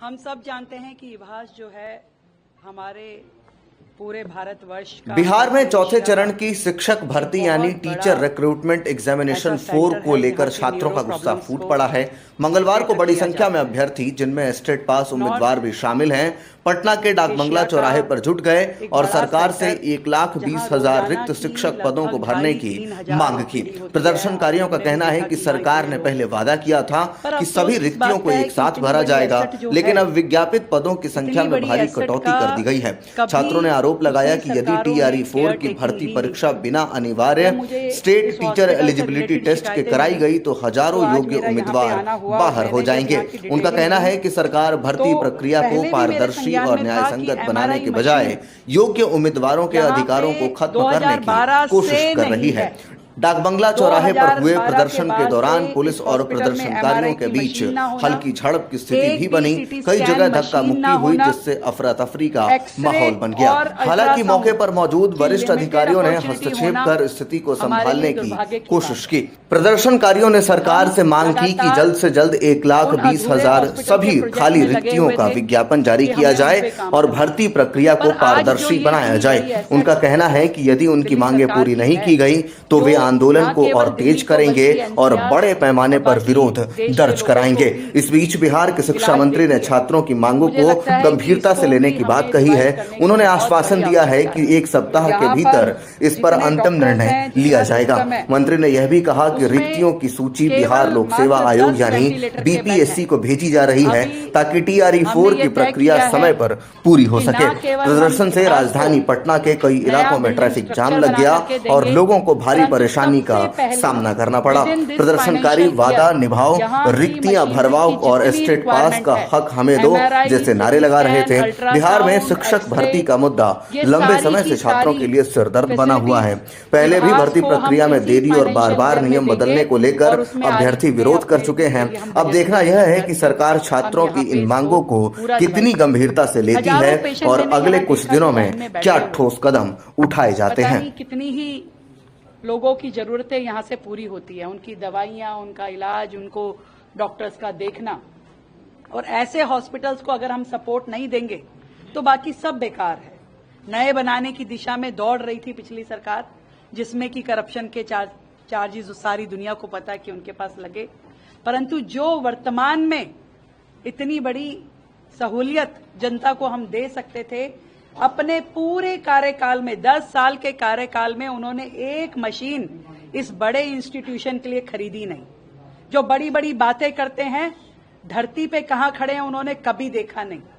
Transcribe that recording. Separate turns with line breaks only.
हम सब जानते हैं कि इभास जो है हमारे पूरे भारतवर्ष का
बिहार में चौथे चरण की शिक्षक भर्ती यानी टीचर रिक्रूटमेंट एग्जामिनेशन 4 को लेकर छात्रों का गुस्सा फूट पड़ा है। मंगलवार को बड़ी संख्या में अभ्यर्थी, जिनमें स्टेट पास उम्मीदवार भी शामिल हैं, पटना के डाकबंगला चौराहे पर जुट गए और सरकार से 1,20,000 रिक्त शिक्षक पदों को भरने की मांग की। प्रदर्शनकारियों का कहना है कि सरकार ने पहले वादा किया था कि सभी रिक्तियों को एक साथ भरा जाएगा, लेकिन अब विज्ञापित पदों की संख्या में भारी कटौती कर दी गई है। छात्रों ने आरोप लगाया कि यदि TRE 4 की भर्ती परीक्षा बिना अनिवार्य स्टेट टीचर एलिजिबिलिटी टेस्ट के कराई गई तो हजारों योग्य उम्मीदवार बाहर हो जाएंगे। उनका कहना है कि सरकार भर्ती प्रक्रिया को पारदर्शी और न्याय संगत बनाने के बजाय योग्य उम्मीदवारों के अधिकारों को खत्म करने की कोशिश कर रही है। डाकबंगला चौराहे पर हुए प्रदर्शन के दौरान पुलिस और प्रदर्शनकारियों के बीच हल्की झड़प की स्थिति भी बनी। कई जगह धक्का मुक्की हुई, जिससे अफरा तफरी का माहौल बन गया। हालांकि मौके पर मौजूद वरिष्ठ अधिकारियों ने हस्तक्षेप कर स्थिति को संभालने की कोशिश की। प्रदर्शनकारियों ने सरकार से मांग की कि जल्द से जल्द 1,20,000 सभी खाली रिक्तियों का विज्ञापन जारी किया जाए और भर्ती प्रक्रिया को पारदर्शी बनाया जाए। उनका कहना है कि यदि उनकी मांगे पूरी नहीं की गई तो वे आंदोलन को और तेज करेंगे और बड़े पैमाने पर विरोध दर्ज कराएंगे। इस बीच बिहार के शिक्षा मंत्री ने छात्रों की मांगों को गंभीरता से लेने की बात कही है। उन्होंने आश्वासन दिया है कि 1 सप्ताह के भीतर इस पर अंतिम निर्णय लिया जाएगा। मंत्री ने यह भी कहा कि रिक्तियों की सूची बिहार लोक सेवा आयोग यानी BPSC को भेजी जा रही है ताकि TRE 4 की प्रक्रिया समय पर पूरी हो सके। प्रदर्शन से राजधानी पटना के कई इलाकों में ट्रैफिक जाम लग गया और लोगों को भारी परेशानी का सामना करना पड़ा। प्रदर्शनकारी वादा निभाओ, रिक्तियां भरवाओ और स्टेट पास का हक हमें दो जैसे नारे लगा रहे थे। बिहार में शिक्षक भर्ती का मुद्दा लंबे समय से छात्रों के लिए सिरदर्द बना हुआ है। पहले भी भर्ती प्रक्रिया में देरी और बार-बार नियम बदलने को लेकर अभ्यर्थी विरोध कर चुके हैं। अब देखना यह है कि सरकार छात्रों की इन मांगों को कितनी गंभीरता से लेती है और अगले कुछ दिनों में क्या ठोस कदम उठाए जाते हैं।
कितनी ही लोगों की जरूरतें यहाँ से पूरी होती है, उनकी दवाइयाँ, उनका इलाज, उनको डॉक्टर्स का देखना। और ऐसे हॉस्पिटल्स को अगर हम सपोर्ट नहीं देंगे तो बाकी सब बेकार है। नए बनाने की दिशा में दौड़ रही थी पिछली सरकार, जिसमें कि करप्शन के चार्जेस सारी दुनिया को पता है कि उनके पास लगे, परंतु जो वर्तमान में इतनी बड़ी सहूलियत जनता को हम दे सकते थे, अपने पूरे कार्यकाल में 10 साल के कार्यकाल में उन्होंने एक मशीन इस बड़े इंस्टीट्यूशन के लिए खरीदी नहीं। जो बड़ी बड़ी बातें करते हैं, धरती पे कहां खड़े हैं उन्होंने कभी देखा नहीं।